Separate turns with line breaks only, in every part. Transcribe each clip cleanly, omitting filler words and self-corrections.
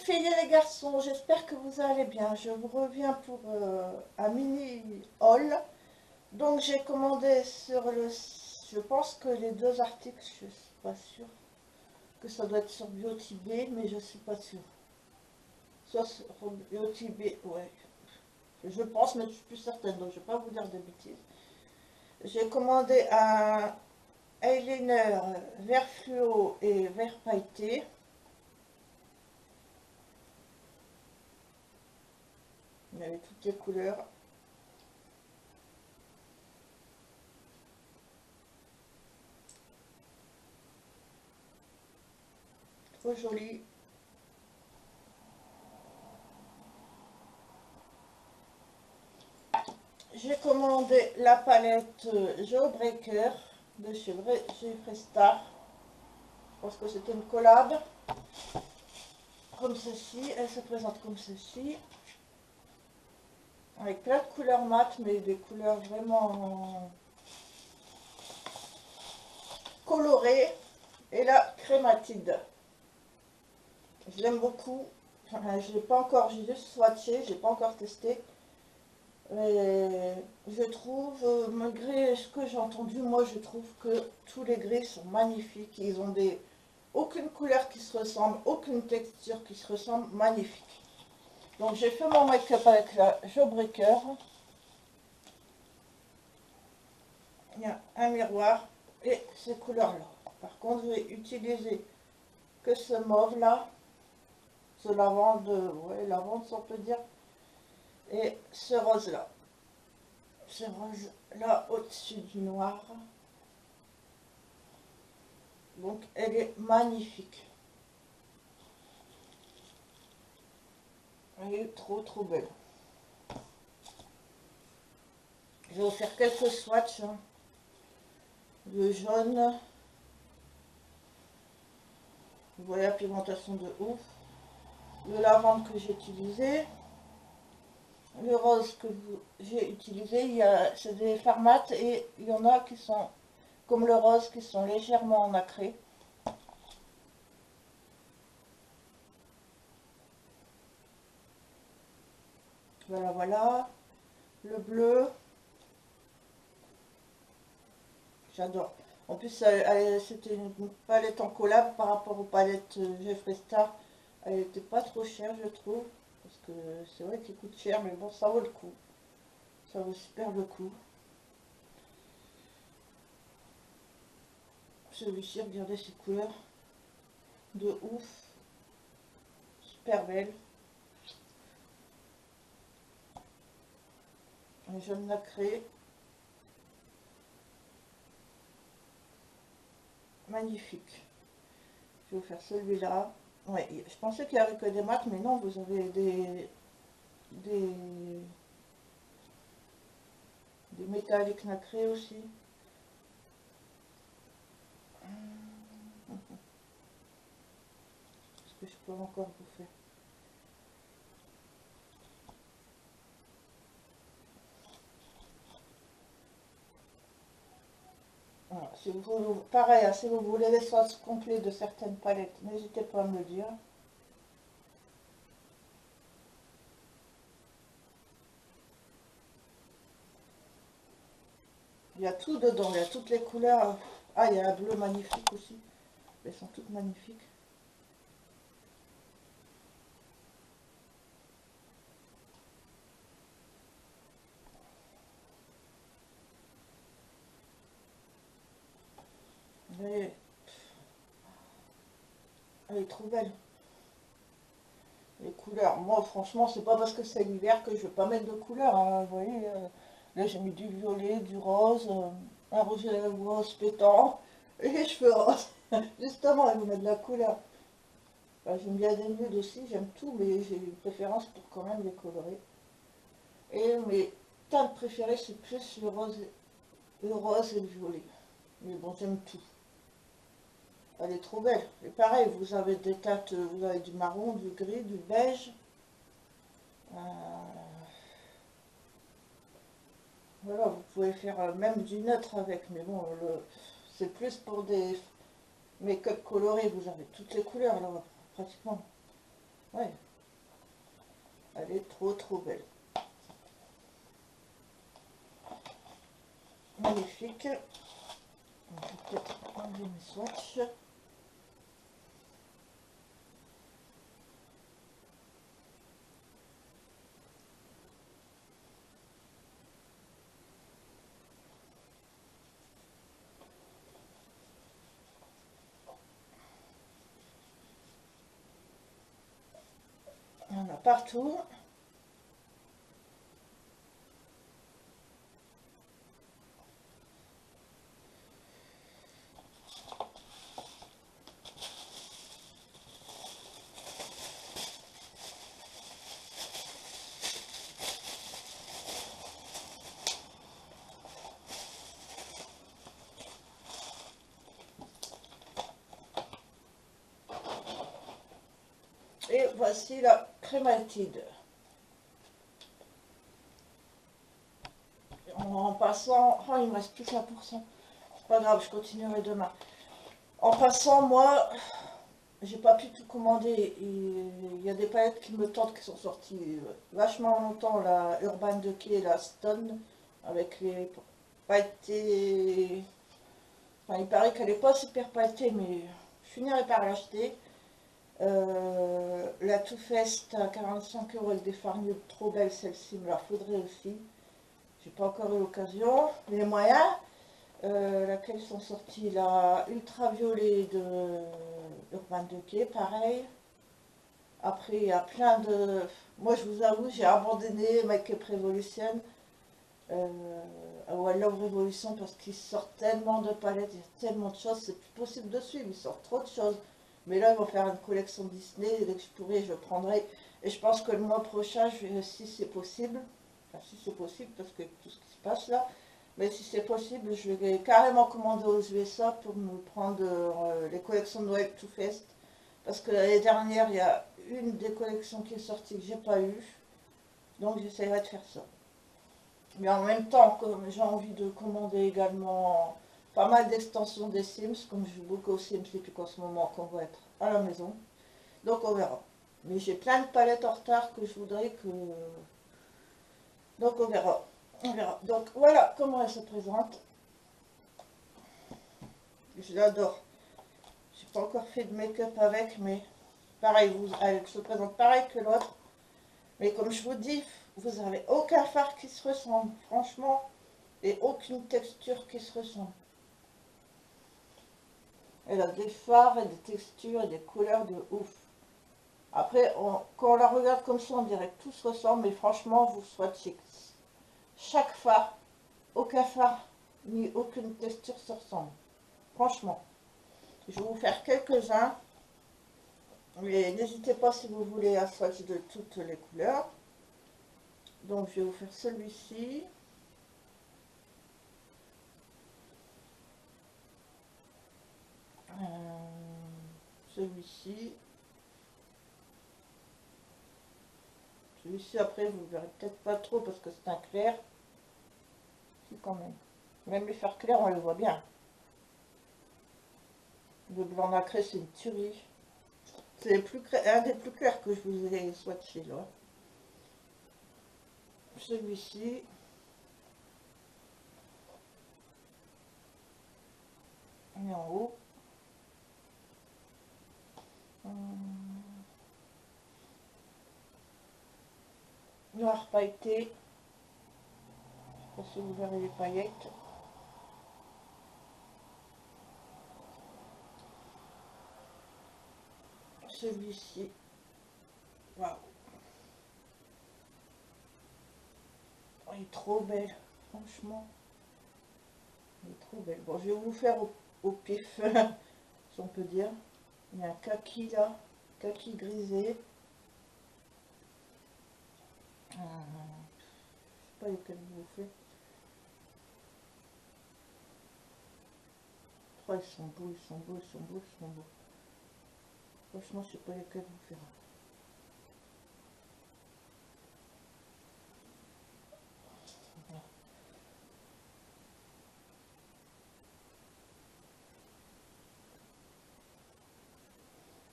filles et les garçons, j'espère que vous allez bien. Je vous reviens pour un mini haul. Donc j'ai commandé sur le... Je pense que les deux articles, je suis pas sûre que ça doit être sur BioTibé, mais je suis pas sûre. Soit sur BioTibé, ouais. Je pense, mais je suis plus certaine, donc je vais pas vous dire de bêtises. J'ai commandé un eyeliner vert fluo et vert pailleté. Il y avait toutes les couleurs. Trop joli. J'ai commandé la palette Geobreaker de chez Freestar. Je pense que c'était une collab. Comme ceci, elle se présente comme ceci. Avec plein de couleurs mat, mais des couleurs vraiment colorées. Et la crématide. Je l'aime beaucoup. Enfin, je l'ai pas encore, j'ai juste swatché, j'ai pas encore testé. Et je trouve, malgré ce que j'ai entendu, moi je trouve que tous les gris sont magnifiques. Ils ont aucune couleur qui se ressemble, aucune texture qui se ressemble, magnifique. Donc j'ai fait mon make-up avec la Jawbreaker. Il y a un miroir et ces couleurs-là. Par contre, je vais utiliser que ce mauve-là, ce lavande, ouais, lavande si on peut dire, et ce rose-là. Ce rose-là au-dessus du noir. Donc elle est magnifique. Elle est trop belle. Je vais vous faire quelques swatchs. Le jaune. Vous voyez la pigmentation de ouf. Le lavande que j'ai utilisé. Le rose que j'ai utilisé. C'est des Pharmat et il y en a qui sont comme le rose qui sont légèrement nacrés. Voilà, voilà. Le bleu. J'adore. En plus, c'était une palette en collab par rapport aux palettes Jeffree Star. Elle n'était pas trop chère, je trouve. Parce que c'est vrai qu'il coûte cher, mais bon, ça vaut le coup. Ça vaut super le coup. Celui-ci, regardez ses couleurs. De ouf. Super belle. Un jaune nacré. Magnifique. Je vais vous faire celui-là. Ouais, je pensais qu'il n'y avait que des mats, mais non, vous avez des métalliques nacrés aussi. Est-ce que je peux encore vous faire? Voilà, si vous, pareil, hein, si vous voulez les swatchs complets de certaines palettes, n'hésitez pas à me le dire. Il y a tout dedans, il y a toutes les couleurs. Ah, il y a la bleue magnifique aussi. Elles sont toutes magnifiques. Elle est trop belle. Les couleurs, moi franchement, c'est pas parce que c'est l'hiver que je vais pas mettre de couleurs, hein. Vous voyez, là j'ai mis du violet, du rose, un rouge à lèvres rose pétant, et les cheveux roses. Justement, ils vous mettent de la couleur. Enfin, j'aime bien les nudes aussi, j'aime tout, mais j'ai une préférence pour quand même les colorer. Et mes teintes préférées, c'est plus le rose et le violet. Mais bon, j'aime tout. Elle est trop belle. Et pareil, vous avez des teintes, vous avez du marron, du gris, du beige. Euh, voilà, vous pouvez faire même du neutre avec, mais bon, c'est plus pour des make-up colorés. Vous avez toutes les couleurs là, pratiquement. Ouais, elle est trop trop belle. Magnifique. On va peut-être enlever mes swatchs. Il y en a partout. Et voici la crématide. En passant, oh, il me reste plus qu'un pour cent. C'est pas grave, je continuerai demain. En passant, moi, j'ai pas pu tout commander. Il y a des palettes qui me tentent qui sont sorties vachement longtemps. La Urban Decay et la Stone avec les pailletés. Enfin, il paraît qu'elle est pas super pailletée, mais je finirai par l'acheter. La Too Faced à 45 € avec des farnies trop belles, celle-ci me la faudrait aussi. J'ai pas encore eu l'occasion. Les moyens, laquelle sont sortis, la Ultraviolet de Urban Decay, pareil. Après, il y a plein de... Moi, je vous avoue, j'ai abandonné Make Up Revolution ou I Love Revolution parce qu'ils sortent tellement de palettes, il y a tellement de choses, c'est plus possible de suivre, ils sortent trop de choses. Mais là, ils vont faire une collection Disney, et dès que je pourrai, je prendrai. Et je pense que le mois prochain, si c'est possible, enfin si c'est possible, parce que tout ce qui se passe là, mais si c'est possible, je vais carrément commander aux USA pour me prendre les collections de Noël Too Fest. Parce que l'année dernière, il y a une des collections qui est sortie que j'ai pas eu. Donc j'essaierai de faire ça. Mais en même temps, comme j'ai envie de commander également pas mal d'extensions des Sims, comme je joue beaucoup aux Sims depuis qu'en ce moment qu'on va être à la maison. Donc on verra. Mais j'ai plein de palettes en retard que je voudrais que... Donc on verra. On verra. Donc voilà comment elle se présente. Je l'adore. J'ai pas encore fait de make-up avec, mais pareil, elle se présente pareil que l'autre. Mais comme je vous dis, vous n'avez aucun fard qui se ressemble, franchement, et aucune texture qui se ressemble. Elle a des fards et des textures et des couleurs de ouf. Après, quand on la regarde comme ça, on dirait que tout se ressemble, mais franchement, vous swatchez chaque fard, aucun fard, ni aucune texture se ressemble. Franchement. Je vais vous faire quelques-uns, mais n'hésitez pas si vous voulez un swatch de toutes les couleurs. Donc, je vais vous faire celui-ci. Celui-ci. Celui-ci, après, vous ne verrez peut-être pas trop parce que c'est un clair. Si, quand même. Même les fards clairs, on les voit bien. Le blanc nacré, c'est une tuerie. C'est un des plus clairs que je vous ai swatché, là. Celui-ci. Et en haut. Noir pailleté. Je sais pas si vous verrez les paillettes. Celui-ci. Waouh. Elle est trop belle. Franchement. Elle est trop belle. Bon, je vais vous faire au pif, si on peut dire. Il y a un kaki là. Kaki grisé. Je sais pas lesquels je vous fais. Oh, ils sont beaux, ils sont beaux, ils sont beaux, ils sont beaux. Franchement, je sais pas lesquels vous faire.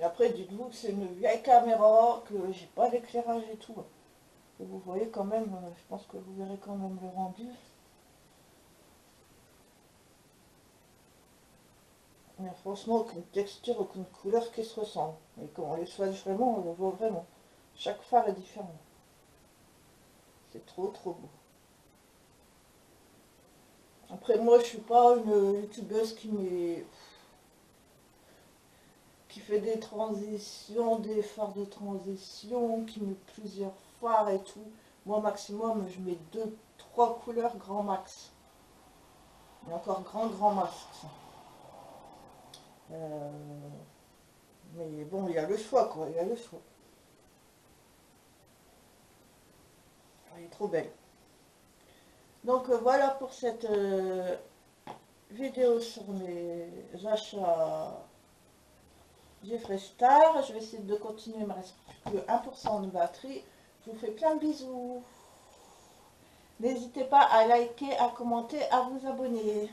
Et après, dites-vous que c'est une vieille caméra, que j'ai pas d'éclairage et tout. Et vous voyez quand même, je pense que vous verrez quand même le rendu. Mais franchement, aucune texture, aucune couleur qui se ressemble. Et quand on les choisit vraiment, on le voit vraiment. Chaque phare est différent. C'est trop trop beau. Après moi je suis pas une youtubeuse qui fait des transitions, des phares de transition, qui met plusieurs phares et tout. Moi maximum je mets 2, 3 couleurs grand max. Et encore grand max. Euh, mais bon, il y a le choix quoi, il y a le choix. Elle est trop belle. Donc voilà pour cette vidéo sur mes achats Jeffree Star. Je vais essayer de continuer, il me reste plus que 1% de batterie. Je vous fais plein de bisous. N'hésitez pas à liker, à commenter, à vous abonner.